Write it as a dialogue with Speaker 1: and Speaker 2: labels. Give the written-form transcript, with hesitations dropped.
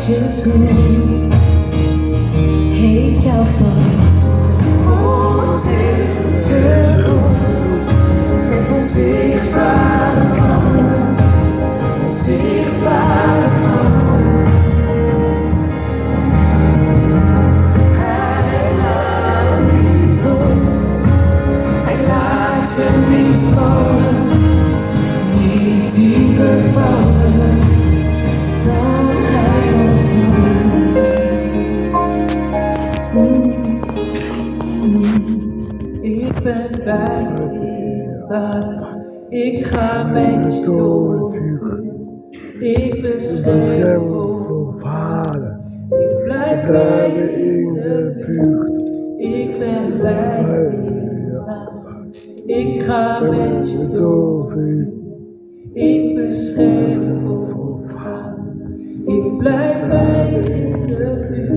Speaker 1: je zin heeft jou vast voor zich terug. Met onzichtbare plannen, onzichtbare plannen. Hij laat niet los, hij laat je niet vallen, niet dieper vallen dan hij kan vallen. Ik ben bij je in het water, ik ga met je door het vuur. Ik bescherm voor vader, ik blijf bij je in de buurt. Ik ben bij je in het water, ik ga met je door het vuur. Ik bescherm voor vader, ik blijf bij je in de buurt.